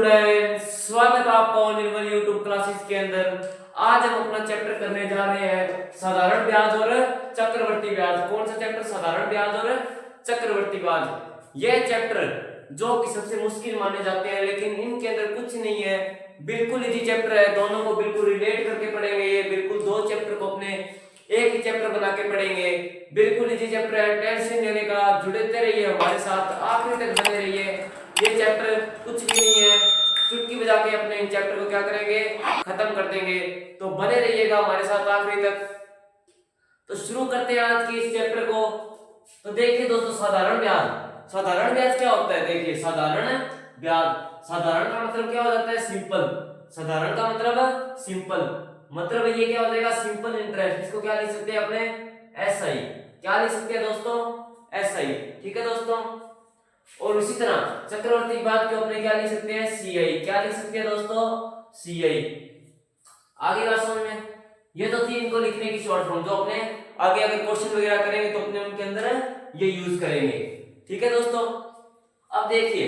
Student, स्वागत है आपका ऑन निर्मल यूट्यूब क्लासेस के अंदर। आज हम अपना चैप्टर करने जा रहे हैं साधारण ब्याज और चक्रवर्ती ब्याज। कौन सा चैप्टर? साधारण ब्याज और चक्रवर्ती ब्याज। यह चैप्टर जो कि सबसे मुश्किल माने जाते हैं, लेकिन इनके अंदर कुछ नहीं है, बिल्कुल इजी चैप्टर है। दोनों को बिल्कुल रिलेट करके पढ़ेंगे। ये बिल्कुल दो चैप्टर को अपने एक ही चैप्टर बना के पढ़ेंगे। बिल्कुल इजी चैप्टर है, टेंशन लेने का। जुड़ते रहिए हमारे साथ, आखिरी तक बने रहिए। ये चैप्टर कुछ भी नहीं है, चुटकी बजा के अपने इन चैप्टर को क्या करेंगे, खत्म कर देंगे। तो बने रहिएगा हमारे साथ आखिरी तक। तो शुरू करते हैं आज के इस चैप्टर को। तो देखिए दोस्तों, साधारण ब्याज। साधारण ब्याज क्या होता है? देखिए, साधारण ब्याज, साधारण का मतलब क्या हो जाता है? सिंपल। साधारण का मतलब सिंपल, मतलब ये क्या हो जाएगा? Simple interest. इसको क्या लिख सकते हैं अपने? एसआई। क्या लिख सकते हैं दोस्तों? एसआई। ठीक है दोस्तों। और इसी तरह चक्रवर्ती ब्याज को अपने क्या लिख सकते हैं? सीआई। क्या लिख सकते हैं दोस्तों? सीआई। आगे बात समझ में? ये तो थी इनको लिखने की शॉर्ट फॉर्म, जो अपने आगे अगर क्वेश्चन वगैरह करेंगे तो अपने उनके अंदर ये यूज करेंगे। ठीक है दोस्तों। अब देखिए,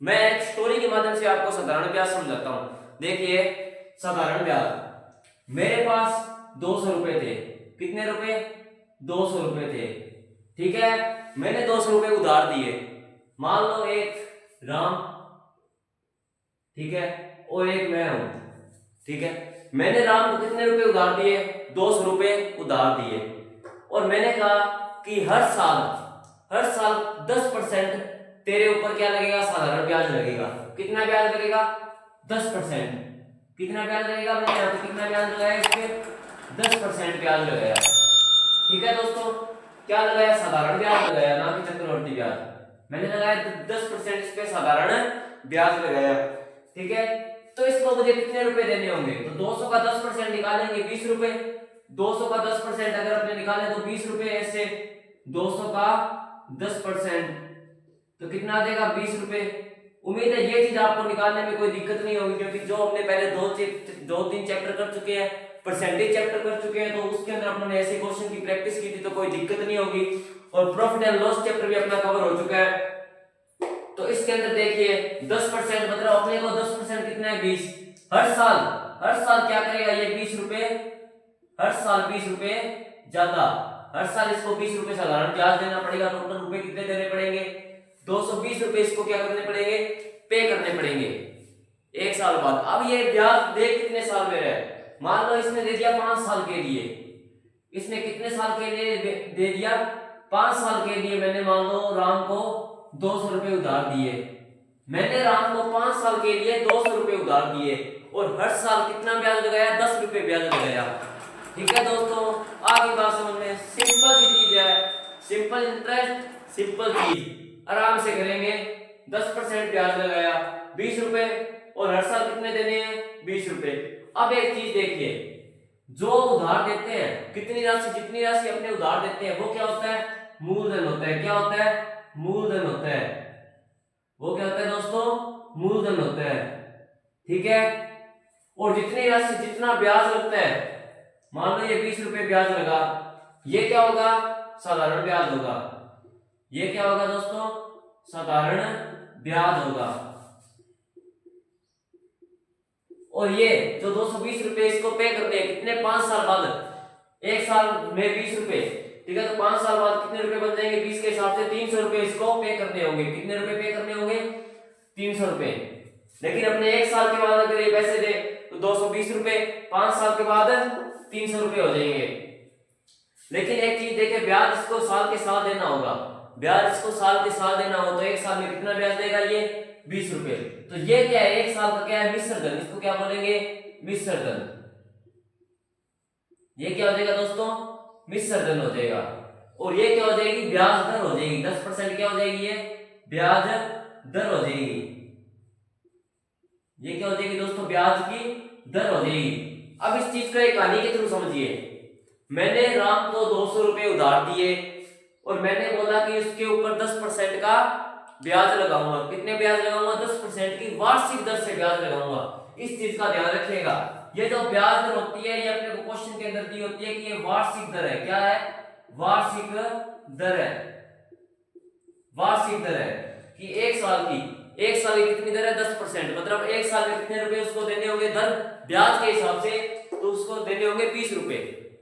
मैं एक स्टोरी के माध्यम से आपको साधारण ब्याज समझाता हूं। देखिए, साधारण ब्याज, मेरे पास 200 रुपए थे। कितने रुपए? 200 रुपए थे। ठीक है, मैंने 200 रुपए उधार दिए। मान लो एक राम, ठीक है, और एक मैं हूं। ठीक है, मैंने राम को कितने रुपए उधार दिए? 200 रुपए उधार दिए। और मैंने कहा कि हर साल 10% तेरे ऊपर क्या लगेगा? साधारण ब्याज लगेगा। कितना ब्याज लगेगा? 10%। कितना ब्याज लगेगा? मैंने यहाँ पे कितना ब्याज लगाया? इस पे 10% ब्याज लगाया। ठीक है दोस्तों, क्या लगाया? साधारण ब्याज लगाया, ना कि चक्रवर्ती ब्याज। मैंने लगाया 10% इस पे साधारण ब्याज लगाया। ठीक है, तो इसको मुझे कितने रुपए देने होंगे? तो 200 का 10% निकालेंगे, 20 रुपए। 200 का 10% अगर अपने निकाले तो 20 रुपए। ऐसे 200 का 10% तो कितना आ जाएगा? 20 रुपए। उम्मीद है ये चीज आपको निकालने में कोई दिक्कत नहीं होगी, क्योंकि जो हमने पहले दो तीन चैप्टर कर चुके हैं, परसेंटेज चैप्टर कर चुके हैं, तो उसके अंदर अपने ऐसे क्वेश्चन की प्रैक्टिस की थी, तो कोई दिक्कत नहीं होगी। और प्रॉफिट एंड लॉस चैप्टर भी अपना कवर हो चुका है। तो इसके अंदर देखिए 10% मतलब अपने को 10% कितना है? 20। हर साल क्या करेगा ये? 20 रुपए। हर साल 20 रुपए ज्यादा। हर साल इसको 20 रुपए साधारण ब्याज देना पड़ेगा। टोटल रुपए कितने देने पड़ेंगे? 220 रुपए इसको क्या करने पड़ेंगे? पे करने पड़ेंगे एक साल बाद। अब ये ब्याज दे कितने साल में रहे? मान लो इसने दे दिया 5 साल के लिए। इसने कितने साल के लिए दे दिया? 5 साल के लिए। मैंने मान लो राम को 200 रुपए उधार दिए। मैंने राम को 5 साल के लिए 200 रुपए उधार दिए, और हर साल कितना ब्याज लगाया? 10 रुपए ब्याज लगाया। ठीक है दोस्तों, आगे बात समझ में? सिंपल सी चीज है, सिंपल इंटरेस्ट, सिंपल चीज, आराम से करेंगे। 10% ब्याज लगाया, 20 रुपए, और हर साल कितने देने हैं? 20 रुपए। अब एक चीज देखिए, जो उधार देते हैं, कितनी राशि, जितनी राशि अपने उधार देते हैं, वो क्या होता है? मूलधन होता है। क्या होता है? मूलधन होता है। वो क्या होता है दोस्तों? मूलधन होता है। ठीक है, और जितनी राशि, जितना ब्याज लगता है, मान लो ये 20 रुपए ब्याज लगा, ये क्या होगा? साधारण ब्याज होगा। ये क्या होगा दोस्तों? साधारण ब्याज होगा। और ये जो 220 रुपए इसको पे करने हैं, कितने? 5 साल बाद। एक साल में 20 रुपए, ठीक है, तो 5 साल बाद कितने रुपए बन जाएंगे? 20 के हिसाब से 300 रुपए इसको पे करने होंगे। कितने रुपए पे करने होंगे? 300 रुपए। लेकिन अपने एक साल के बाद अगर ये पैसे दे तो 220 रुपए, 5 साल के बाद 300 रुपए हो जाएंगे। लेकिन एक चीज देखे, ब्याज इसको साल के साल देना होगा। ब्याज इसको साल के साल देना हो तो एक साल में कितना ब्याज देगा ये? 20 रुपए। तो ये क्या है? एक साल का क्या है? मिश्र धन। इसको क्या बोलेंगे? मिश्र धन। ये क्या हो जाएगा दोस्तों? मिश्र धन हो जाएगा। और ये क्या हो जाएगी? ब्याज दर हो जाएगी। 10% क्या हो जाएगी? ये ब्याज दर हो जाएगी। ये क्या हो जाएगी दोस्तों? ब्याज की दर हो जाएगी। अब इस चीज को एक कहानी के थ्रू समझिए। मैंने राम को 200 रुपए उधार दिए, और मैंने बोला कि उसके ऊपर 10% का ब्याज लगाऊंगा। कितने ब्याज लगाऊंगा? 10% की वार्षिक दर से ब्याज लगाऊंगा। इस चीज का ध्यान रखिएगा। ये जो ब्याज दर होती है, ये अपने को क्वेश्चन के अंदर दी होती है कि ये वार्षिक दर है। क्या है? वार्षिक दर है। वार्षिक दर है कि एक साल की एक साल की कितनी दर है 10%, मतलब एक साल में कितने रुपए उसको देने होंगे दर ब्याज के हिसाब से, तो उसको देने होंगे 20 रुपए।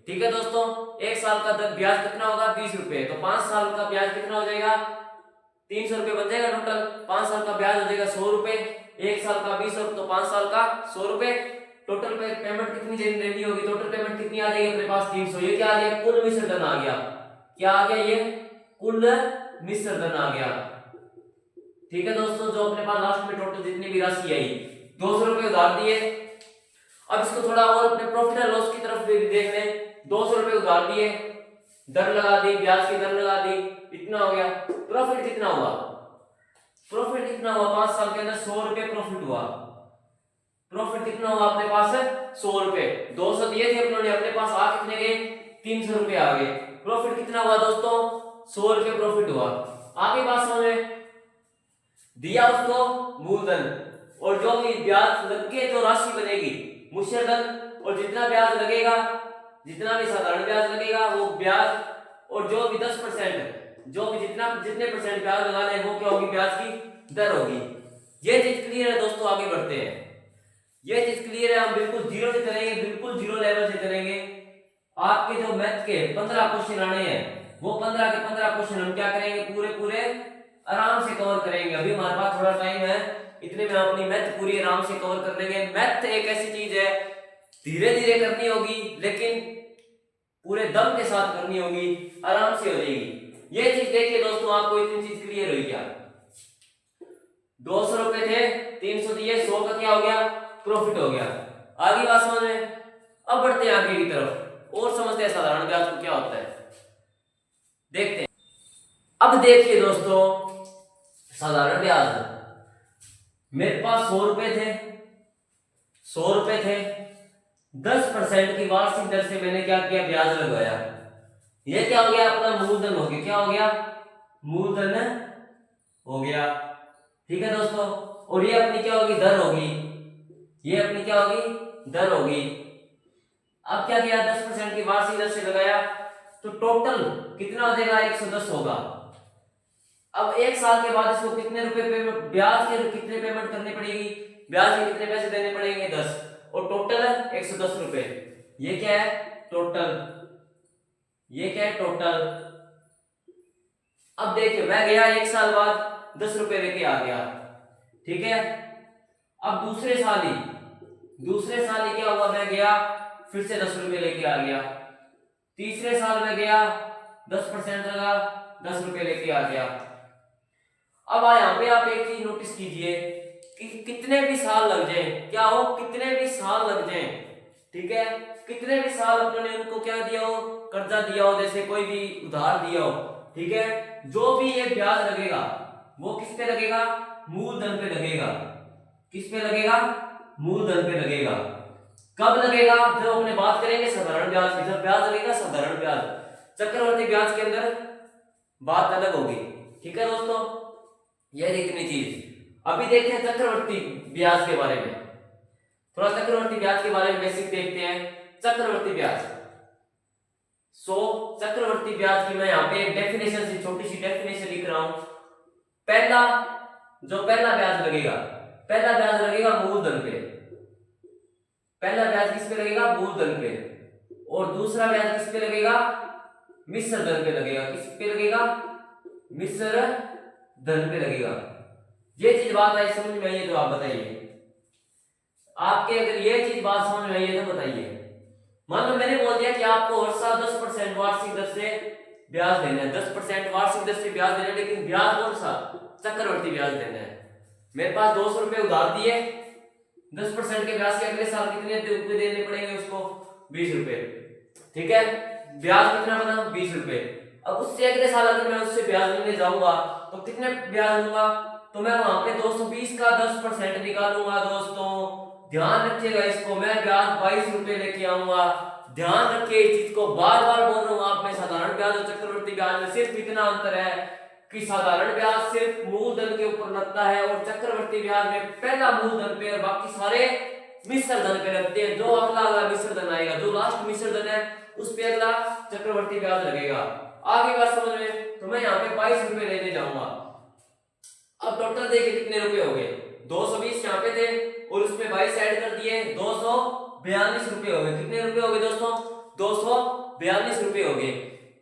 ठीक है दोस्तों, एक साल का दर ब्याज कितना होगा 20 रुपए, तो 5 साल का ब्याज कितना हो जाएगा 300 रुपए बन जाएगा टोटल। 5 साल का ब्याज हो जाएगा 100 रुपए, एक साल का 20 और तो 5 साल का 100 रुपए। टोटल पेमेंट कितनी देनी होगी, टोटल पेमेंट कितनी आ जाएगी अपने पास 300। ये क्या आ गया कुल मिश्र धन आ गया, क्या आ गया ये कुल मिश्र धन आ गया। ठीक है दोस्तों, जो अपने पास लास्ट में टोटल जितनी भी राशि आई 200 रुपए उधार दिए। अब इसको थोड़ा और अपने प्रॉफिट एंड लॉस की तरफ भी देख लें। 200 रुपए उधार दिए, दर लगा दी, ब्याज की दर लगा दी, इतना हो गया। प्रॉफिट कितना हुआ, प्रॉफिट कितना हुआ 5 साल के अंदर 100 रुपए प्रॉफिट हुआ। प्रॉफिट कितना हुआ अपने पास 100 रुपए, 200 दिए थे अपने, अपने पास आ कितने गए 300 रुपए आ गए। प्रॉफिट कितना हुआ दोस्तों 100 रुपए प्रॉफिट हुआ। आगे बात समझ में, दिया उसको मूलधन और जो भी ब्याज लग के जो राशि बनेगी मिश्र धन, और जितना ब्याज लगेगा, जितना भी साधारण ब्याज लगेगा वो ब्याज, और जो भी 10% जो भी जितने परसेंट ब्याज लगाने हैं वो क्या होगी ब्याज की दर होगी। ये चीज क्लियर है दोस्तों, आगे बढ़ते हैं। ये चीज क्लियर है, हम बिल्कुल जीरो से चलेंगे, बिल्कुल जीरो लेवल से चलेंगे। आपके जो मैथ के 15 क्वेश्चन आने हैं वो 15 के 15 क्वेश्चन हम क्या करेंगे पूरे आराम से कवर करेंगे। अभी हमारे पास थोड़ा टाइम है, इतने में अपनी मैथ पूरी आराम से कवर कर लेंगे। मैथ एक ऐसी चीज है धीरे धीरे करनी होगी, लेकिन पूरे दम के साथ करनी होगी, आराम से हो जाएगी। ये चीज देखिए दोस्तों, आपको इतनी चीज क्लियर हुई क्या, 200 रुपए थे 300 दिए, 100 का क्या हो गया प्रॉफिट हो गया। आगे बात समझ में। अब बढ़ते हैं आगे की तरफ और समझते हैं साधारण ब्याज को क्या होता है, देखते हैं। अब देखिए दोस्तों, साधारण ब्याज मेरे पास 100 रुपए थे, 100 रुपए थे, 10% की वार्षिक दर से मैंने क्या किया ब्याज लगवाया। ये क्या हो गया अपना मूलधन हो गया, क्या हो गया मूलधन हो गया। ठीक है दोस्तों, और ये अपनी क्या होगी दर होगी, ये अपनी क्या होगी दर होगी। अब क्या किया 10% की वार्षिक दर से लगाया, तो टोटल कितना हो जाएगा 110 होगा। अब एक साल के बाद इसको कितने रुपए पेमेंट, ब्याज के कितने पेमेंट करनी पड़ेगी, ब्याज के कितने पैसे देने पड़ेंगे 10, और टोटल 110 रुपए। ये क्या है टोटल, ये क्या है टोटल। अब देखिए मैं गया एक साल बाद 10 रुपए लेके आ गया, ठीक है। अब दूसरे साल ही क्या हुआ, मैं गया फिर से 10 रुपए लेके आ गया। तीसरे साल में गया 10% लगा 10 रुपए लेके आ गया। अब यहाँ पे आप एक चीज नोटिस कीजिए कि कितने भी साल लग जाए, क्या हो कितने भी साल लग जाए, ठीक है, कितने भी साल अपने उनको क्या दिया हो कर्जा दिया हो, जैसे कोई भी उधार दिया हो, ठीक है, जो भी ये ब्याज लगेगा वो किस पे लगेगा मूलधन पे लगेगा। किस पे लगेगा मूलधन पे लगेगा। कब लगेगा, जब अपने बात करेंगे साधारण ब्याज की, जब ब्याज लगेगा साधारण ब्याज, चक्रवर्ती ब्याज के अंदर बात अलग होगी। ठीक है दोस्तों, यह इतनी चीज। अभी देखते हैं चक्रवर्ती ब्याज के बारे में, थोड़ा चक्रवर्ती ब्याज के बारे में बेसिक देखते हैं। चक्रवर्ती ब्याज, चक्रवर्ती ब्याज की मैं यहाँ पे एक डेफिनेशन से छोटी सी डेफिनेशन लिख रहा हूं। पहला ब्याज लगेगा मूलधन पे, पहला ब्याज किस पे लगेगा मूलधन पे, और दूसरा ब्याज किस पे लगेगा मिश्र धन पे लगेगा। किस पे लगेगा मिश्र धन पे लगेगा। ये चीज बात आई समझ में आई है तो आप बताइए, आपके अगर ये चीज बात समझ में आई है तो बताइए। मान लो मैंने बोल दिया कि आपको हर साल 10% वार्षिक दर से ब्याज देना है, 10% वार्षिक दर से ब्याज देना है, लेकिन ब्याज कौन सा चक्रवर्ती ब्याज देना है। मेरे पास 200 रुपए उधार दिए, 10% के ब्याज के अगले साल कितने रुपए देने पड़ेंगे उसको 20 रुपए, ठीक है, ब्याज कितना बना 20 रुपए। अब उससे अगले साल अगर मैं उससे ब्याज लेने जाऊंगा तो कितने ब्याज लूंगा, तो मैं वहां पे 220 का 10% निकालूंगा। दोस्तों ध्यान रखिएगा इसको, मैं ब्याज 22 रुपए लेके आऊंगा। ध्यान रखिए इस चीज को, बार बार बोल रहा हूं आप में, साधारण ब्याज और चक्रवर्ती ब्याज में सिर्फ इतना अंतर है कि साधारण ब्याज सिर्फ मूलधन के ऊपर लगता है और चक्रवर्ती ब्याज में पहला मूलधन पे और बाकी सारे मिश्र धन पे लगते हैं। जो अगला मिश्र धन आएगा, जो लास्ट मिश्र धन है उस पे अगला चक्रवर्ती ब्याज लगेगा। आगे बात समझ में, तो मैं यहाँ पे 22 रुपए लेने जाऊंगा। अब टोटल देखिए कितने रुपए हो रुपए थे और उसमें 22 ऐड कर दिए, 242 रुपए हो गए। कितने रुपए हो गए दोस्तों? 242 रुपए हो गए।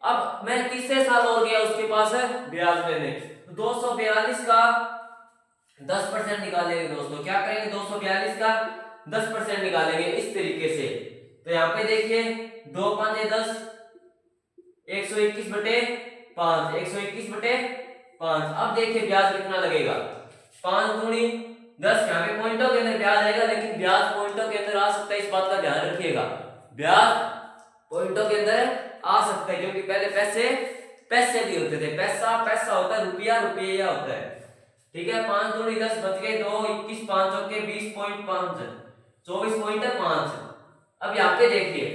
अब मैं तीसरे साल और गया उसके पास ब्याज लेने, तो 242 का 10% निकालेंगे दोस्तों। क्या करेंगे? 242 का 10% निकालेंगे इस तरीके से। तो यहाँ पे देखिए 2 5 10, 121 बटे 5, 121 बटे 5। अब देखिए ब्याज कितना लगेगा? 5 दूनी 10। यहाँ पे पॉइंटों के अंदर ब्याज आएगा, लेकिन ब्याज पॉइंटों के अंदर आ सकता है, इस बात का ध्यान रखिएगा। ब्याज पॉइंटों के अंदर आ सकता है, क्योंकि पहले पैसे भी होते थे। पैसा होता है, रुपया होता है। ठीक है, 5 दूनी 10 बच गए 2, 21 5 चौके 20.5, 24.5। अब यहाँ पे देखिए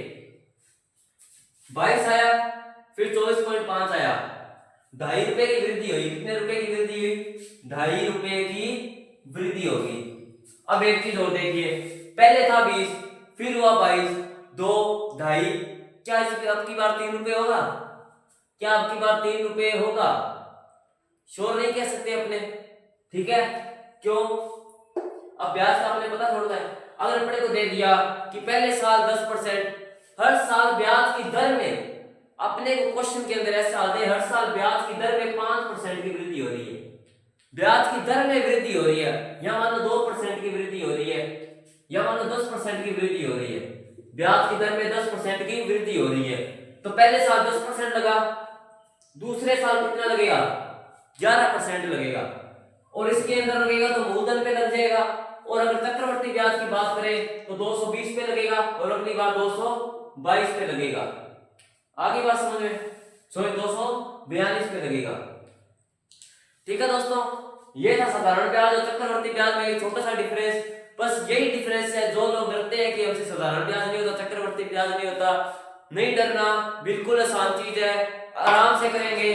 22 आया, फिर 24.5 आया, 2.5 रुपए की वृद्धि हुई। कितने रुपए की वृद्धि हुई? 2.5 रुपए की वृद्धि होगी। अब एक चीज और देखिए, पहले था 20, फिर हुआ 22, 2 2.5, क्या इसकी अब की बार 3 रुपए होगा? क्या अब की बार 3 रुपए होगा? श्योर नहीं कह सकते अपने, ठीक है? क्यों? अब ब्याज का अपने पता थोड़ा है। अगर अपने को दे दिया कि पहले साल 10%, हर साल ब्याज की दर में, अपने को क्वेश्चन के अंदर ऐसा आ दे हर साल ब्याज की दर में 5% की वृद्धि हो रही है, ब्याज की दर में वृद्धि हो रही है, या मान लो 2% की वृद्धि हो रही है, या मान लो 10% की वृद्धि हो रही है, ब्याज की दर में 10% की वृद्धि हो रही है, तो पहले साल 10% लगा, दूसरे साल कितना लगेगा? 11% लगेगा, और इसके अंदर लगेगा तो मूलधन पे लग जाएगा। और अगर चक्रवर्ती ब्याज की बात करें तो 220 पे लगेगा, और अगली बार 222 पे लगेगा। आगे बात समझ में? सॉरी 242 पे लगेगा। ठीक है दोस्तों, ये था साधारण ब्याज और चक्रवर्ती ब्याज में एक छोटा सा डिफरेंस। बस यही डिफरेंस है। जो लोग डरते हैं कि हमसे साधारण ब्याज नहीं होता, चक्रवर्ती ब्याज नहीं होता, नहीं डरना, बिल्कुल आसान चीज है, आराम से करेंगे,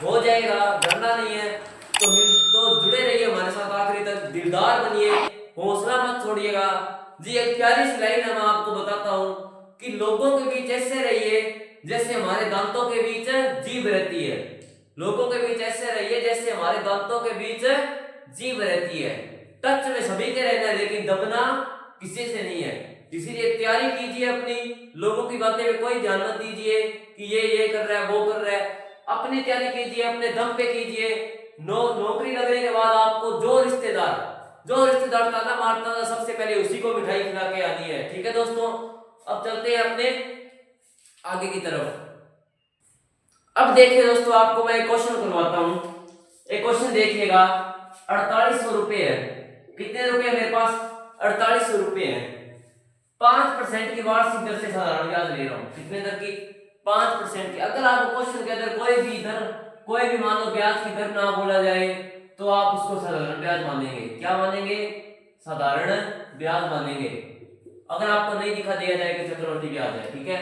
हो जाएगा, डरना नहीं है। तो जुड़े रहिए हमारे साथ आखिरी तक, दिलदार बनिए, हौसला मत छोड़िएगा। जी एक प्यारी सी लाइन मैं आपको बताता हूँ कि लोगों के बीच ऐसे रहिए जैसे हमारे दांतों के बीच जीभ रहती है। लोगों के बीच ऐसे रहिए जैसे हमारे दांतों के बीच जीभ रहती है। टच में सभी के रहना है, लेकिन दबना किसी से नहीं है। इसीलिए तैयारी कीजिए अपनी, लोगों की बातें में कोई ध्यान मत दीजिए कि ये कर रहा है, वो कर रहा है। अपनी तैयारी कीजिए, अपने दम पे कीजिए। नौकरी लगने के बाद आपको जो रिश्तेदार ताना मारता था, सबसे पहले उसी को मिठाई खिला के आनी है। ठीक है दोस्तों, अब चलते हैं अपने आगे की तरफ। अब देखिए दोस्तों, आपको मैं एक क्वेश्चन करवाता हूं। एक क्वेश्चन देखिएगा, 4800 रुपए है। कितने रुपए है मेरे पास? 4800 रुपए है। 5% की वार्षिक दर से साधारण ब्याज ले रहा हूं। कितने दर की? 5% की। अगर आपको क्वेश्चन के अंदर कोई भी मान लो ब्याज की दर ना बोला जाए, तो आप उसको साधारण ब्याज मानेंगे। क्या मानेंगे? साधारण ब्याज मानेंगे। अगर आपको नहीं दिखा दिया जाए कि चक्रवर्ती ब्याज है, ठीक है,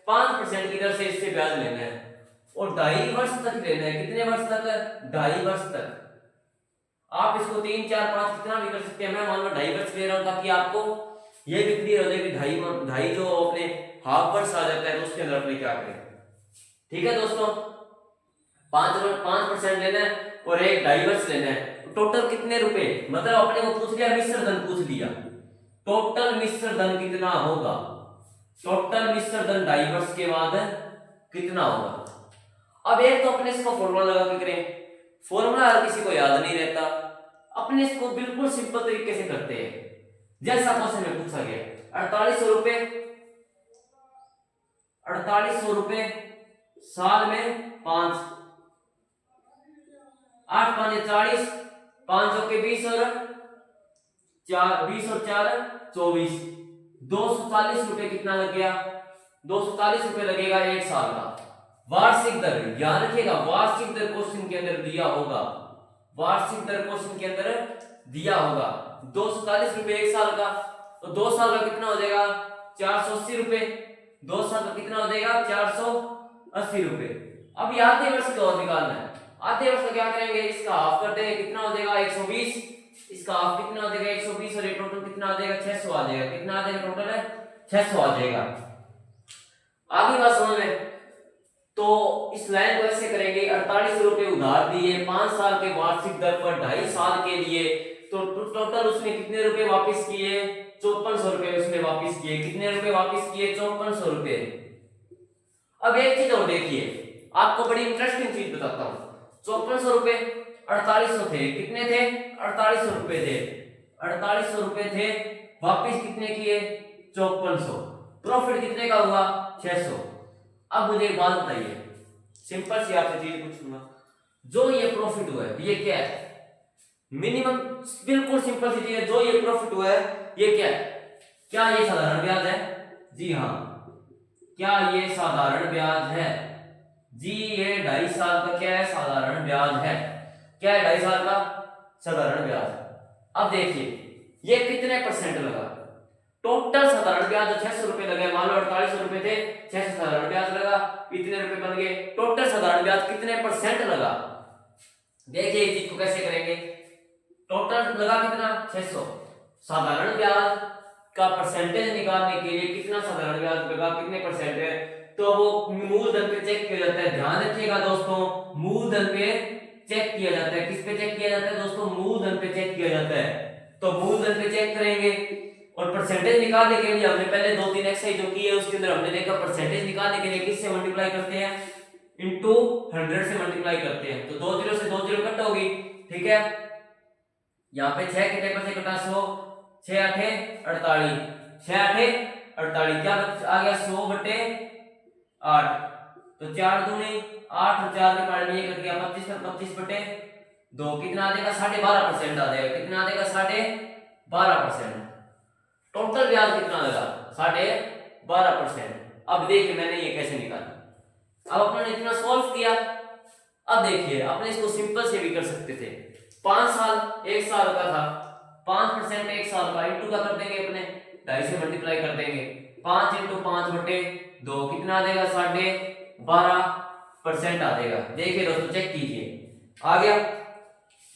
5% की दर से इससे ब्याज लेना है और 2.5 वर्ष तक लेना है। कितने वर्ष तक? 2.5 वर्ष तक। आप इसको 3 4 5 कितना भी कर सकते हैं। मैं मान लो 2.5 वर्ष ले रहा हूं, ताकि आपको ये भी क्लियर हो जाए कि 2.5 जो अपने हाफ वर्ष आ जाता है, तो उसके अंदर अपने क्या करें। ठीक है दोस्तों, 5% लेना है और एक 2.5 वर्ष लेना है। टोटल कितने रुपए? मतलब अपने को पूछ लिया, मिश्र धन पूछ लिया, टोटल मिश्र धन कितना होगा? टोटल मिश्र धन 2.5 वर्ष के बाद कितना होगा? अब एक तो अपने इसको फॉर्मूला लगा के करें। फॉर्मूला हर किसी को याद नहीं रहता, अपने इसको बिल्कुल सिंपल तरीके से करते हैं जैसा क्वेश्चन में पूछा गया। 4800 रुपए, 4800 रुपए साल में 5, 8 5 40, 5 के 20 और 4 24, 240 रुपए कितना लग गया? 240 रुपए लगेगा एक साल का। वार्षिक दर याद रखिएगा, वार्षिक दर क्वेश्चन के अंदर दिया होगा, वार्षिक दर क्वेश्चन के अंदर दिया होगा। 240 रुपए एक साल का, तो 2 साल का कितना हो जाएगा? 480 रुपए। 2 साल का कितना हो जाएगा? 480 रुपए। अब ये आधे वर्ष का और निकालना है। आधे वर्ष का क्या करेंगे? इसका हाफ कर देंगे, कितना हो जाएगा? 120। इसका हाफ कितना हो जाएगा? 120, और ये टोटल कितना आ जाएगा? 600 आ जाएगा। कितना आ जाएगा टोटल? है 600 आ जाएगा। आगे बात समझ में? तो इस लाइन को ऐसे करेंगे, 4800 रुपए उधार दिए 5 साल के वार्षिक दर पर 2.5 साल के लिए तो टोटल उसने कितने रुपए वापस किए? 5400 रुपए उसने वापस किए। कितने रुपए वापस किए? 5400 रुपए। अब एक चीज और देखिए, आपको बड़ी इंटरेस्टिंग चीज बताता हूं। 5400 रुपए 4800 थे, कितने थे? 4800 रुपए थे। 4800 रुपए थे, वापस कितने किए? 5400। प्रॉफिट कितने का हुआ? 600। अब मुझे एक बात बताइए, सिंपल सी आपसे चीज पूछूंगा, जो ये प्रॉफिट हुआ है ये क्या है? मिनिमम, बिल्कुल सिंपल सी चीज है, जो ये प्रॉफिट हुआ है ये क्या है? क्या ये साधारण ब्याज है? जी हाँ। क्या ये साधारण ब्याज है? जी, ये 2.5 साल का क्या है? साधारण ब्याज है। क्या है 2.5 साल का? साधारण ब्याज। अब देखिए ये कितने परसेंट लगा? टोटल साधारण ब्याज जो 600 रुपए लगे, मान लो 4800 रुपए थे, 600 साधारण ब्याज लगा, इतने रुपए बन गए। टोटल साधारण ब्याज कितने परसेंट लगा? देखिए इस चीज को कैसे करेंगे। टोटल लगा कितना? 600। साधारण ब्याज का परसेंटेज निकालने के लिए कितना साधारण ब्याज लगा, कितने परसेंट है, तो वो मूलधन पे चेक किया जाता है। ध्यान रखिएगा दोस्तों, मूलधन पे चेक किया जाता है। किस पे चेक किया जाता है दोस्तों? मूलधन पे चेक किया जाता है। तो मूलधन पे चेक करेंगे और परसेंटेज निकालने के लिए हमने पहले 2-3 एक्सरसाइज जो की है उसके अंदर हमने देखा परसेंटेज निकालने के लिए किससे मल्टीप्लाई करते हैं? इनटू 100 से मल्टीप्लाई करते हैं। तो 2 0 से 2 0 कट होगी, ठीक है। यहाँ पे 6 कितने पर से कटा? 100। 6 8 48, 6 8 48, क्या आ गया? 100 बटे 8। तो 4 दूनी 8 और 4 के पार में ये कट गया 25 पर 25 बटे 2, कितना आ जाएगा? 12.5% आ जाएगा। कितना आ जाएगा? 12.5%। टोटल ब्याज कितना लगा? 12.5%। अब देखिए मैंने ये कैसे निकाला। अब अपने इतना सॉल्व किया। अब देखिए अपने इसको सिंपल से भी कर सकते थे। 5 साल 1 साल का था, 5% 1 साल का, इंटू का कर देंगे अपने 2.5 से मल्टीप्लाई कर देंगे। 5 × 5 बटे 2, कितना आ जाएगा? 12.5% आ जाएगा। देखिए दोस्तों चेक कीजिए, आ गया।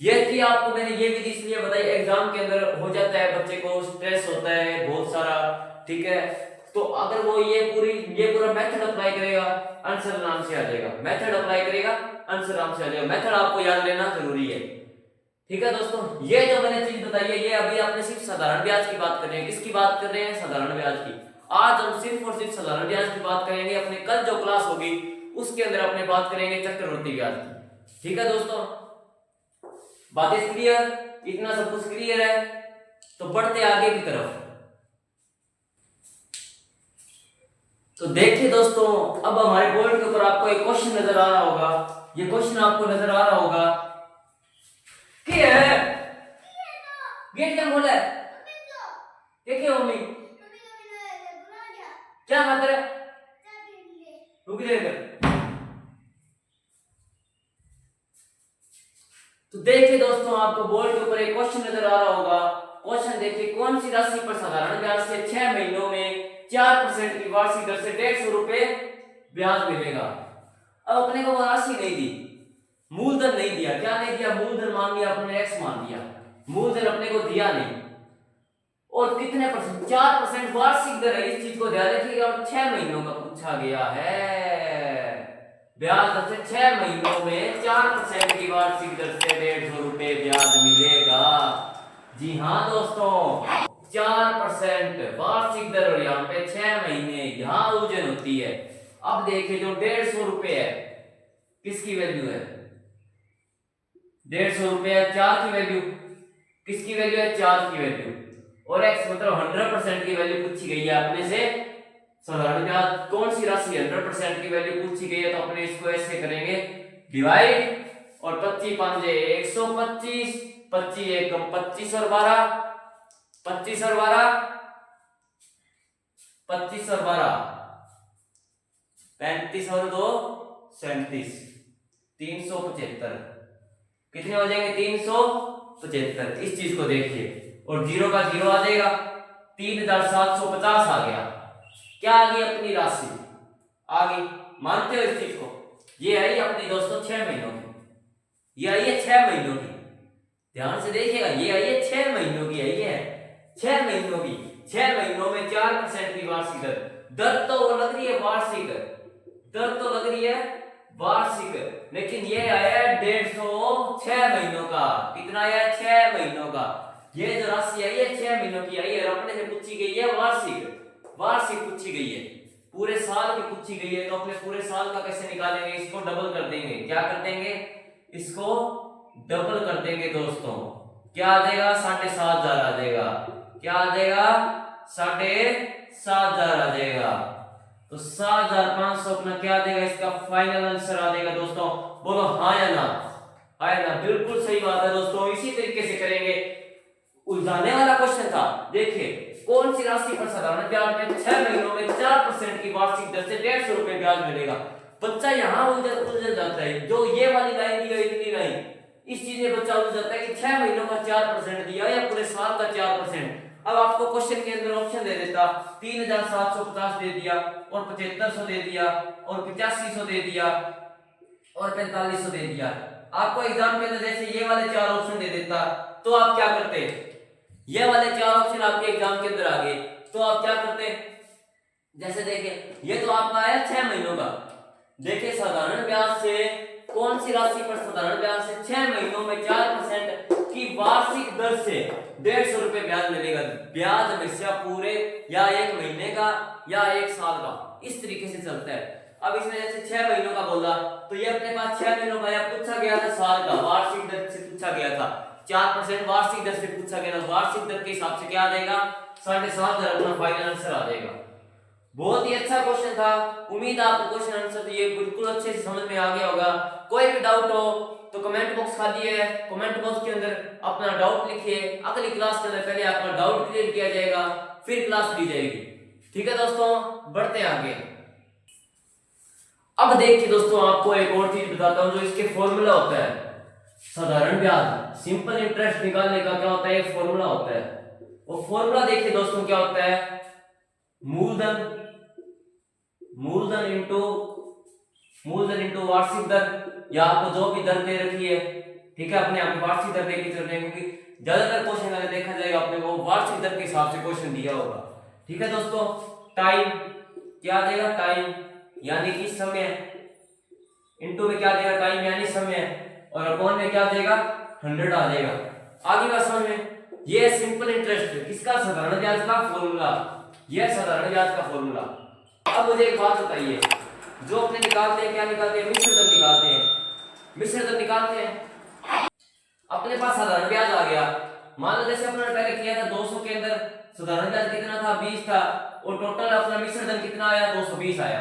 ये थी आपको मैंने ये विधि इसलिए बताई, एग्जाम के अंदर हो जाता है बच्चे को, स्ट्रेस होता है बहुत सारा, ठीक है। तो अगर वो ये पूरा मेथड अप्लाई करेगा, आंसर नाम से आ जाएगा। मेथड अप्लाई करेगा, आंसर नाम से आ जाएगा। मेथड आपको याद रहना जरूरी है, ठीक है दोस्तों। ये जो मैंने चीज बताई है ये अभी आपने सिर्फ साधारण ब्याज की बात कर रहे हैं। किसकी बात कर रहे हैं? साधारण ब्याज की। आज हम सिर्फ और सिर्फ साधारण ब्याज की बात करेंगे। अपने कल जो क्लास होगी उसके अंदर अपने बात करेंगे चक्रवृद्धि ब्याज की, ठीक है दोस्तों। बातें क्लियर? इतना सब कुछ क्लियर है? तो बढ़ते आगे की तरफ। तो देखिए दोस्तों, अब हमारे बोर्ड के ऊपर आपको एक क्वेश्चन नजर आ रहा होगा। ये क्वेश्चन आपको नजर आ रहा होगा कि है गेट क्या बोला है? देखिए मम्मी क्या खातर है? रुक जाएगा। तो देखिए दोस्तों, आपको बोर्ड के ऊपर एक क्वेश्चन नजर आ रहा होगा। क्वेश्चन देखिए, कौन सी राशि पर साधारण ब्याज से 6 महीनों में 4% की वार्षिक दर से 150 रुपए ब्याज मिलेगा। अब अपने को वो राशि नहीं दी, मूलधन नहीं दिया। क्या नहीं दिया? मूलधन मान लिया अपने, एक्स मान लिया, मूलधन अपने को दिया नहीं। और कितने परसेंट? 4% वार्षिक दर है। इस चीज को ध्यान रखिएगा। और 6 महीनों का पूछा गया है। ब्याज दर से 6 महीनों में 4% की वार्षिक दर से 150 रुपए ब्याज मिलेगा। जी हाँ दोस्तों, 4% वार्षिक दर, और यहाँ पे 6 महीने, यहाँ उलझन होती है। अब देखिए जो 150 रुपए है किसकी वैल्यू है? 150 रुपए है 4 की वैल्यू। किसकी वैल्यू है? 4 की वैल्यू। और x मतलब 100% की वैल्यू पूछी गई है अपने से। साधारण ब्याज कौन सी राशि 100% की वैल्यू पूछी गई है, तो अपने इसको ऐसे करेंगे डिवाइड, और 25 पंजे 125, 25 एकम 25 और 12, 25 और 12, 35 और 2 37, 375। कितने हो जाएंगे? 375। इस चीज को देखिए, और 0 का 0 आ जाएगा, 3750 आ गया। क्या आ गई? अपनी राशि आ गई। मानते हो इस चीज को? ये आई अपनी दोस्तों 6 महीनों की, ये आई है 6 महीनों की। ध्यान से देखिएगा, ये आई है 6 महीनों की, आई है 6 महीनों की। 6 महीनों में 4% की वार्षिक दर, दर तो लग रही है वार्षिक, दर तो लग रही है वार्षिक, लेकिन ये आया 150 6 महीनों का। कितना आया? 6 महीनों का। ये जो राशि आई है 6 महीनों की आई है और अपने से पूछी गई है वार्षिक। वार्षिक पूछी गई है, पूरे साल की पूछी गई है, तो अपने पूरे साल का कैसे निकालेंगे? इसको डबल कर देंगे। क्या कर देंगे? इसको डबल कर देंगे दोस्तों। क्या आ जाएगा? 7,500 आ जाएगा। क्या आ जाएगा? 7,500 आ जाएगा। तो 7,500 अपना क्या आ जाएगा? इसका फाइनल आंसर आ जाएगा दोस्तों। बोलो हाँ या ना? हाँ या ना? बिल्कुल सही बात है दोस्तों। इसी तरीके से करेंगे। उलझाने वाला क्वेश्चन था। देखिए, कौन सी राशि पर साधारण ब्याज में 6 महीनों में 4% की वार्षिक दर से 150 रुपए ब्याज मिलेगा? बच्चा यहाँ उलझ जाता है। जो ये वाली लाइन दी है, इतनी लाइन, इस चीज में बच्चा उलझ जाता है कि 6 महीनों का 4% दिया या पूरे साल का 4%। अब आपको क्वेश्चन के अंदर ऑप्शन दे देता, 3,750 दे दिया और 7,500 दे दिया और 8,500 दे दिया और 4,500 दे दिया। आपको एग्जाम के अंदर जैसे ये वाले 4 ऑप्शन दे देता, तो आप क्या करते? ये वाले 4 ऑप्शन आपके एग्जाम के अंदर आ गए, तो आप क्या करते? जैसे देखिए, ये तो आपका आया 6 महीनों का। देखिए, साधारण ब्याज से कौन सी राशि पर साधारण ब्याज से 6 महीनों में 4% की वार्षिक दर से 150 रुपए ब्याज मिलेगा? ब्याज हमेशा पूरे या 1 महीने का या 1 साल का, इस तरीके से चलता है। अब इसमें जैसे 6 महीनों का बोला, तो ये अपने पास 6 महीनों का या पूछा गया था साल का, वार्षिक दर से पूछा गया था। 4% वार्षिक दर से पूछा गया था। वार्षिक दर के हिसाब से क्या आ जाएगा? 7,500 अपना फाइनल आंसर आ जाएगा। बहुत ही अच्छा क्वेश्चन था। उम्मीद है आपको क्वेश्चन आंसर ये बिल्कुल अच्छे से समझ में आ गया होगा। कोई भी डाउट हो तो कमेंट बॉक्स खाली है, कमेंट बॉक्स के अंदर अपना डाउट लिखिए। अगली क्लास के अंदर पहले आपका डाउट क्लियर किया जाएगा, फिर क्लास ली जाएगी। ठीक है दोस्तों, बढ़ते हैं आगे। अब देखिए दोस्तों, आपको एक और चीज बताता हूं जो इसके फॉर्मूला होता है। साधारण ब्याज, सिंपल इंटरेस्ट निकालने का क्या होता है? एक फॉर्मूला होता है। वो फॉर्मूला देखिए दोस्तों क्या होता है? मूलधन इंटू वार्षिक दर, या आपको जो भी दर दे रखी है, ठीक है, अपने आप वार्षिक दर लेके चल रहे हैं, क्योंकि ज्यादातर क्वेश्चन अगर देखा जाएगा अपने को वार्षिक दर के हिसाब से क्वेश्चन दिया होगा। ठीक है दोस्तों, टाइम क्या देगा? टाइम यानी कि समय, इंटू में क्या देगा? टाइम यानी समय, और अपॉन में क्या देगा? 100 आ जाएगा। आगे बात समझ में? ये सिंपल इंटरेस्ट किसका? साधारण ब्याज का फॉर्मूला। यह साधारण ब्याज का फॉर्मूला। अब मुझे एक बात बताइए, जो अपने निकालते हैं, क्या निकालते हैं? मिश्र दर निकालते हैं। मिश्र दर निकालते हैं। अपने पास साधारण ब्याज आ गया। मान लो जैसे अपने पहले किया था 200 के अंदर साधारण ब्याज कितना था? 20 था, और टोटल अपना मिश्र दर कितना आया? 220 आया।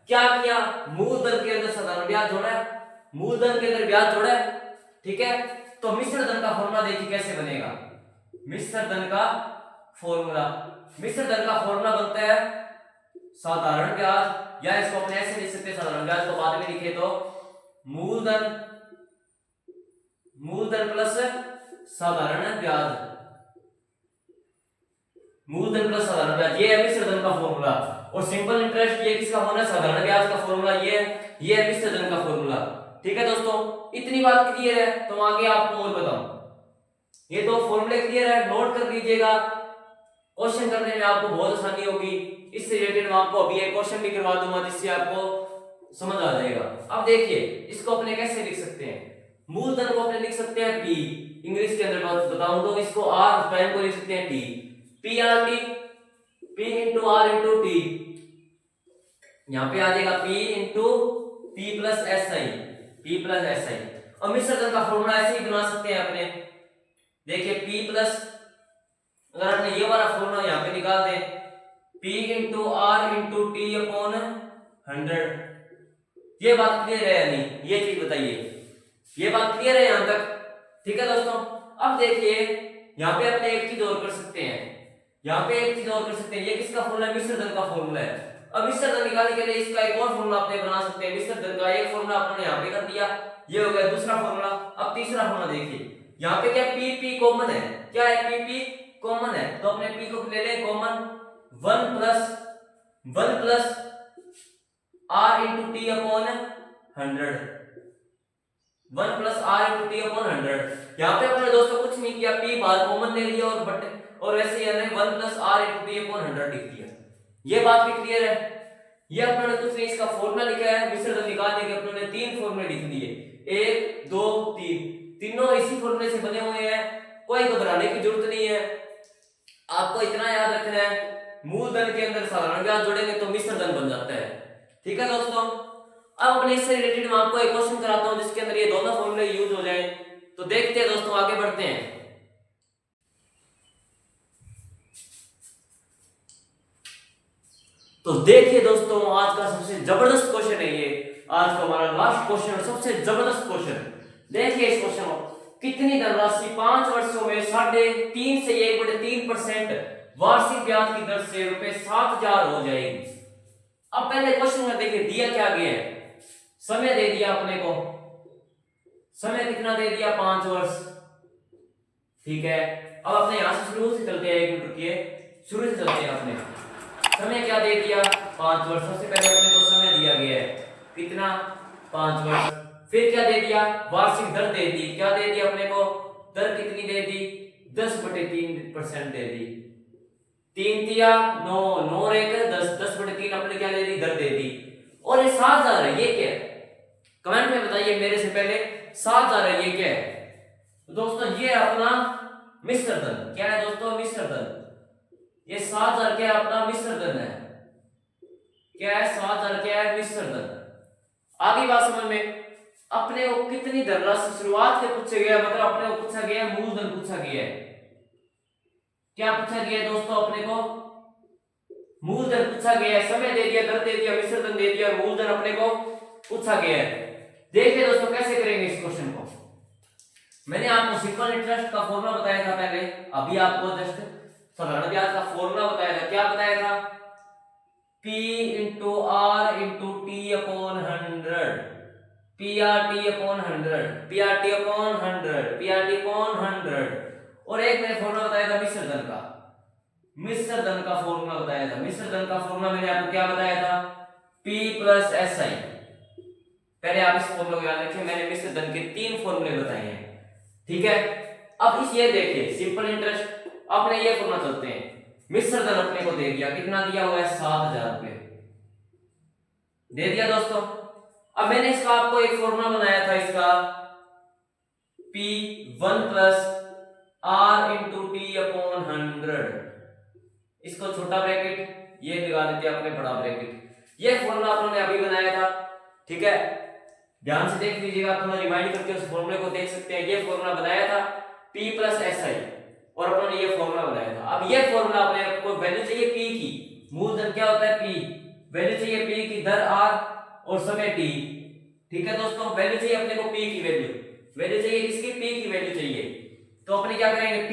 क्या किया? मूल दर के अंदर साधारण ब्याज जोड़ा है, मूल दर के अंदर ब्याज जोड़ा है। ठीक है, तो मिश्र दर का फॉर्मूला देखिए कैसे बनेगा। मिश्र दर का फॉर्मूला, मिश्र दर का फॉर्मूला बनता है साधारण ब्याज, या इसको अपने ऐसे लिख सकते हैं, साधारण ब्याज को बाद में लिखे तो मूलधन प्लस साधारण ब्याज, मूलधन प्लस साधारण ब्याज, ये है मिश्र धन का फॉर्मूला। और सिंपल इंटरेस्ट ये किसका होना है? साधारण ब्याज का फॉर्मूला। ये है मिश्र धन का फॉर्मूला। ठीक है दोस्तों, इतनी बात क्लियर है, तो आगे आपको और बताऊं। ये दो फॉर्मूले क्लियर है, नोट कर लीजिएगा, क्वेश्चन करने में आपको बहुत आसानी होगी। इससे रिलेटेड मैं आपको अभी एक क्वेश्चन भी करवा दूंगा जिससे आपको समझ आ जाएगा। अब देखिए, इसको अपने कैसे लिख सकते हैं? मूलधन को अपने लिख सकते हैं P, इंग्लिश के अंदर बताऊं तो इसको R, प्राइम को लिख सकते हैं T, PRT, P into R into T, यहाँ पे आ जाएगा P into P plus SI, P plus SI। और मिश्र धन का फॉर्मूला ऐसे ही बना सकते हैं अपने। देखिए P प्लस, अगर आपने ये वाला फॉर्मूला यहाँ पे निकाल दें, P into R into T upon 100। ये बात क्लियर है या नहीं? ये चीज बताइए, ये बात क्लियर है यहां तक? ठीक है दोस्तों, अब देखिए यहाँ पे अपने एक चीज और कर सकते हैं, यहाँ पे एक चीज और कर सकते हैं। ये किसका फॉर्मूला है? मिश्र धन का फॉर्मूला है। अब मिश्र धन निकालने के लिए इसका एक और फॉर्मूला आपने बना सकते हैं। मिश्र धन का एक फॉर्मूला आपने यहाँ पे कर दिया, ये हो गया दूसरा फॉर्मूला। अब तीसरा फॉर्मूला देखिए, यहाँ पे क्या P कॉमन है? क्या है? P कॉमन है, तो अपने P को ले लें common, 1 plus R into T upon 100, 1 plus R into T upon 100। यहाँ पे अपने दोस्तों कुछ नहीं किया, P बाहर कॉमन ले लिया और बटे, और वैसे ही हमने 1 plus R into T upon 100 लिख दिया। ये बात भी क्लियर है? ये अपने कुछ नहीं, इसका फॉर्मूला लिखा है, मिश्र दर निकालने के अपने 3 फॉर्मूले लिख दिए, 1 2 3, तीनों इसी फॉर्मूले से बने हुए हैं, कोई घबराने की जरूरत नहीं है। आपको इतना याद रखना है, मूलधन के अंदर साधारण ब्याज जोड़ेंगे तो मिश्र धन बन जाता है। ठीक है दोस्तों, अब अपने इससे रिलेटेड मैं आपको एक क्वेश्चन कराता हूं जिसके अंदर ये दोनों फॉर्मूले यूज हो जाए। तो देखते हैं दोस्तों, आगे बढ़ते हैं। तो देखिए दोस्तों, आज का सबसे जबरदस्त क्वेश्चन है ये, आज का हमारा लास्ट क्वेश्चन, सबसे जबरदस्त क्वेश्चन। देखिए इस क्वेश्चन को, कितनी धनराशि 5 वर्षों में 3.5 से 1/3% वार्षिक ब्याज की दर से ₹7,000 हो जाएगी। अब पहले क्वेश्चन में देखिए दिया क्या गया है, समय दे दिया अपने को, समय कितना दे दिया 5 वर्ष। ठीक है, अब अपने यहां से शुरू से चलते हैं, 1 मिनट रुकिए, शुरू से चलते हैं। अपने समय क्या दे दिया 5 वर्ष, सबसे पहले अपने को समय दिया गया है कितना 5 वर्ष। फिर क्या दे दिया, वार्षिक दर दे दी, क्या दे दी अपने को, दर कितनी दे दी 10/3% दे दी, 3 तिया 9, 9 और 1 10, 10/3 अपने क्या दे दी, दर दे दी। और ये 7,000 है, ये क्या है कमेंट में बताइए मेरे से पहले, 7,000 है, ये क्या है। तो दोस्तों ये अपना मिश्र धन, क्या है दोस्तों, मिश्र धन। ये 7,000 क्या है, अपना मिश्र धन है, क्या है 7,000 क्या है, मिश्र धन। आगे बात समझ में, अपने को कितनी धनराशि शुरुआत से पूछा गया, मतलब अपने को पूछा गया मूलधन पूछा गया है, क्या पूछा गया है दोस्तों, अपने को मूलधन पूछा गया है, समय दे दिया, दर दे दिया, मिश्र धन दे दिया और मूलधन अपने को पूछा गया है। देखिए दोस्तों कैसे करेंगे इस क्वेश्चन को। मैंने आपको सिंपल इंटरेस्ट का फॉर्मूला बताया था पहले, अभी आपको जस्ट साधारण ब्याज का फॉर्मूला बताया था, क्या बताया था, P into R into T upon 100, PRT upon 100, PRT upon 100, PRT upon 100। और एक मैंने फॉर्मूला बताया था मिश्र धन का, मिश्र धन का फॉर्मूला बताया था। मिश्र धन का फॉर्मूला मैंने आपको क्या बताया था, P प्लस SI। पहले आप इस फॉर्मूला को याद रखिए, मैंने मिश्र धन के 3 फॉर्मूले बताए हैं। ठीक है, अब इस ये देखिए सिंपल इंटरेस्ट, अपने ये फॉर्मूला चलते हैं, मिश्र धन अपने को दे दिया, कितना दिया हुआ है 7,000 रुपए दे दिया दोस्तों। अब मैंने इसका आपको एक फॉर्मूला बनाया था इसका, P1 plus R into T upon 100, इसको छोटा ब्रैकेट ये लगा देते हैं अपने बड़ा ब्रैकेट, ये फॉर्मूला अपने अभी बनाया था। ठीक है, ध्यान से देख लीजिएगा, थोड़ा रिवाइंड करके उस फॉर्मूले को देख सकते हैं। ये फॉर्मूला बनाया था P प्लस SI और अपने ये फॉर्मूला बनाया था। अब ये फॉर्मूला अपने आपको वैल्यू चाहिए P की, मूलधन क्या होता है P, वैल्यू चाहिए P की, दर R और समय T। ठीक है दोस्तों, वैल्यू चाहिए अपने को P की वैल्यू चाहिए, इसकी P की वैल्यू चाहिए। तो अपने क्या करेंगे, P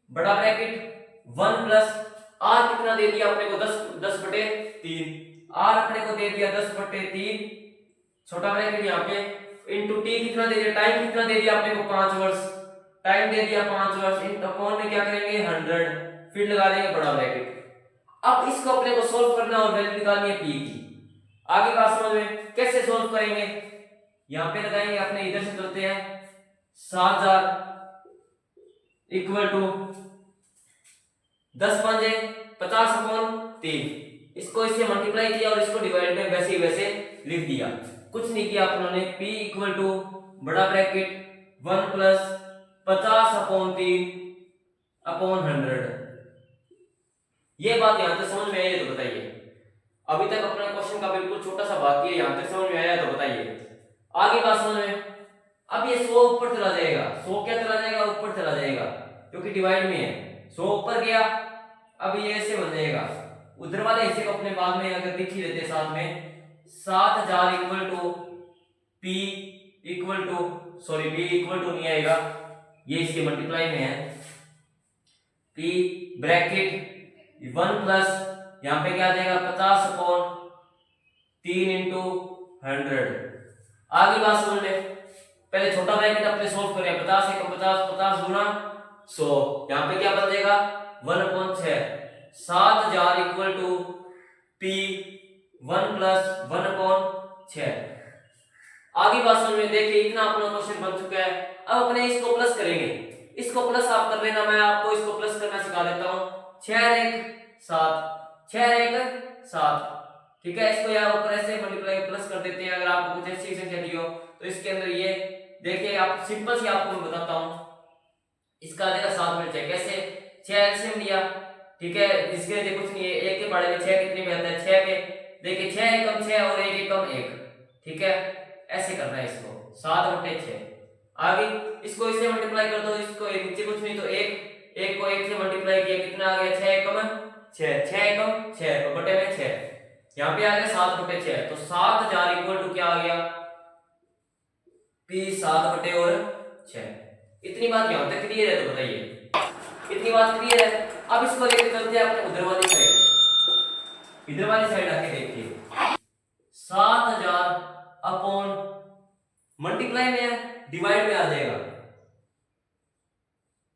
बड़ा ब्रैकेट 1 प्लस R कितना दे दिया अपने को 10/3, R अपने को दे दिया 10/3, छोटा ब्रैकेट यहाँ पे, इनटू T कितना दे दिया, टाइम कितना दे दिया अपने को 5 वर्ष, टाइम दे दिया 5 वर्ष, इन अपॉन में क्या करेंगे 100, फिर लगा देंगे बड़ा ब्रैकेट। अब इसको अपने को सोल्व करना और वैल्यू निकालनी है P की। आगे बात समझ में, कैसे सोल्व करेंगे, यहाँ पे लगाएंगे, अपने इधर से चलते हैं, 7,000 इक्वल टू 10 पंजे 50/3, इसको इससे मल्टीप्लाई किया और इसको डिवाइड में वैसे ही वैसे लिख दिया, कुछ नहीं किया अपने। P इक्वल टू बड़ा ब्रैकेट 1 प्लस 50/3 अपॉन 100। ये बात यहां तक समझ में आई तो बताइए, अभी तक अपना क्वेश्चन का बिल्कुल छोटा सा बाकी है, यहां तक समझ में आया तो बताइए। आगे बात समझ में, अब ये 100 ऊपर चला जाएगा, 100 क्या चला जाएगा, ऊपर चला जाएगा, क्योंकि डिवाइड में है, 100 ऊपर गया, अब ये ऐसे बन जाएगा, उधर वाले हिस्से को अपने बाद में अगर लिख ही लेते साथ में, 7,000 equal to P equal to, sorry P equal to नहीं आएगा, ये इसके मल्टीप्लाई में है, P ब्रैकेट 1 प्लस यहाँ पे क्या आ जाएगा 50/3 इंटू 100। आगे बात समझ ले, पहले छोटा ब्रैकेट अपने सोल्व करें, 50 × 50 50 गुना 100, यहाँ पे क्या बन जाएगा 1/6, 7,000 इक्वल टू P 1 प्लस 1/6। आगे बात समझ में, देखिए इतना अपना क्वेश्चन बन चुका है। अब अपने इसको प्लस करेंगे, इसको प्लस आप कर लेना, मैं आपको इसको प्लस करना सिखा देता हूं। 6 और 1 7, 6 और 1 7, ठीक है। इसको यहाँ ऊपर ऐसे मल्टीप्लाई प्लस कर देते हैं अगर आपको कुछ ऐसी संख्या दी हो तो। इसके अंदर ये देखिए, आप सिंपल सी आपको मैं बताता हूँ, इसका आ जाएगा 7 में 6। कैसे? 6 एलसीएम लिया, ठीक है, इसके लिए कुछ नहीं है, एक के बारे में 6 कितने में आता है 6 के, देखिए 6 एकम 6 और 1 एकम 1, ठीक है, ऐसे करना है इसको 7/6। आगे इसको इससे मल्टीप्लाई कर दो, इसको नीचे कुछ नहीं तो 1 को 1 से मल्टीप्लाई किया, कितना आ गया 6 एकम 6, 6 एकम 6 तो बटे में 6, यहाँ पे आ गया 7/6। तो 7000 इक्वल टू क्या आ गया P 7/6। इतनी बात यहाँ तक क्लियर है? तो बताइए, इतनी बात क्लियर है? अब इसको लेकर चलते हैं अपने उधर वाली साइड। इधर वाली साइड आके देखिए, 7000 अपॉन मल्टीप्लाई में है, डिवाइड में आ जाएगा,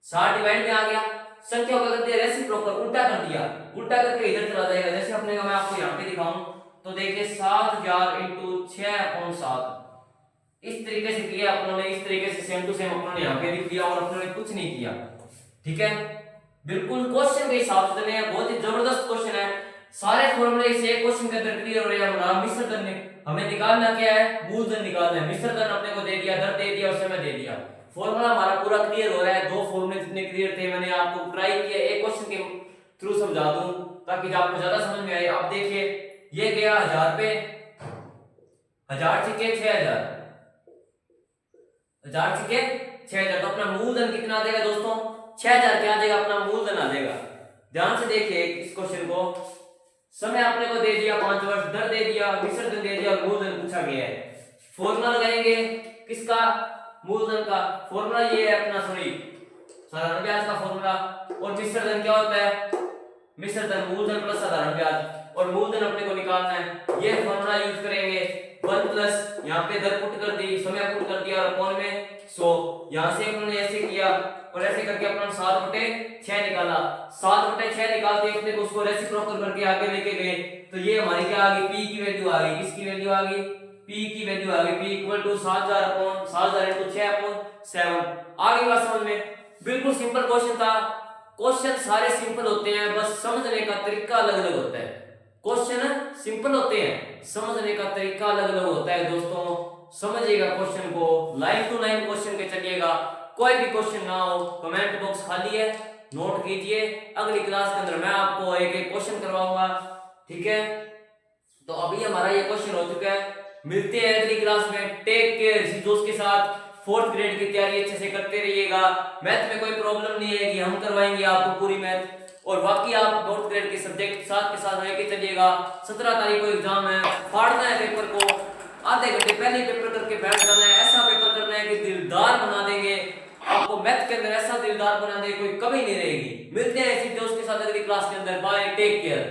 60 डिवाइड में आ गया, संख्या को कर दिया रेसिप्रोकल, उल्टा कर दिया, उल्टा करके इधर चला जाएगा। जैसे अपने मैं आपको यहाँ पे दिखाऊं तो देखिए 7000 × 6/7 इस तरीके से किया अपनों ने, इस तरीके से सेम टू सेम अपनों ने यहाँ पे लिख दिया और अपनों ने कुछ नहीं किया, ठीक है, बिल्कुल क्वेश्चन के हिसाब से है, बहुत ही जबरदस्त क्वेश्चन है। सारे फॉर्मूले इस एक क्वेश्चन के अंदर क्लियर हो रहे हैं। हमारा मिश्र धन हमें निकालना क्या है, मूल धन निकालना है। मिश्र धन अपने को दे दिया, दर दे दिया और समय दे दिया, फॉर्मूला हमारा पूरा क्लियर हो रहा है। दो फॉर्मूले जितने क्लियर थे मैंने आपको ट्राई किया एक क्वेश्चन के थ्रू समझा दूं ताकि आपको ज्यादा समझ में आए। अब देखिए ये गया 1000 पे, 1000 छिके 6000, 1000 छिके 6000, तो अपना मूलधन कितना आ जाएगा दोस्तों 6000 क्या आ जाएगा, अपना मूलधन आ जाएगा। ध्यान से देखिए इस क्वेश्चन को, समय आपने को दे दिया 5 वर्ष, दर दे दिया, मिश्र धन दे दिया और मूलधन पूछा गया है। फॉर्मूला लगाएंगे किसका, मूलधन का। फॉर्मूला ये है अपना, सॉरी साधारण ब्याज का फॉर्मूला। और मिश्र धन क्या होता है, मिश्र धन मूलधन प्लस साधारण ब्याज, और मूलधन अपने को निकालना है। ये फॉर्मूला यूज करेंगे 1 प्लस यहाँ पे दर पुट कर दी, समय पुट कर दिया और अपॉन में 100, यहाँ से उन्होंने ऐसे किया और ऐसे करके अपना 7/6 निकाला। 7/6 निकालते अपने को उसको रेसिप्रोकल करके आगे लेके गए तो ये हमारी क्या आ गई, P की वैल्यू आ गई, किसकी वैल्यू आ गई, P की वैल्यू आ गई, P इक्वल टू 7000 × 6/7। आ गई बात समझ में? बिल्कुल सिंपल क्वेश्चन था। क्वेश्चन सारे सिंपल होते हैं, बस समझने का तरीका अलग अलग होता है। क्वेश्चन सिंपल होते हैं, समझने का तरीका अलग अलग होता है। दोस्तों समझिएगा क्वेश्चन को, लाइन टू लाइन क्वेश्चन के चलिएगा। कोई भी क्वेश्चन ना हो, कमेंट बॉक्स खाली है, नोट कीजिए। अगली क्लास के अंदर मैं आपको एक एक क्वेश्चन करवाऊंगा, ठीक है। तो अभी हमारा ये क्वेश्चन हो चुका है, मिलते हैं अगली क्लास में। टेक केयर, इसी दोस्त के साथ 4th ग्रेड की तैयारी अच्छे से करते रहिएगा। मैथ में कोई प्रॉब्लम नहीं है कि हम करवाएंगे आपको पूरी मैथ, और बाकी आप 4th ग्रेड के सब्जेक्ट साथ के साथ लेके चलिएगा। 17 तारीख को एग्जाम है, फाड़ना है पेपर को, आधे घंटे पहले पेपर करके बैठ जाना है। ऐसा पेपर करना है कि दिलदार बना देंगे आपको, मैथ के अंदर ऐसा दिलदार बना देंगे कोई कमी नहीं रहेगी। मिलते हैं इसी दोस्त के साथ अगली क्लास के अंदर। Bye, take care.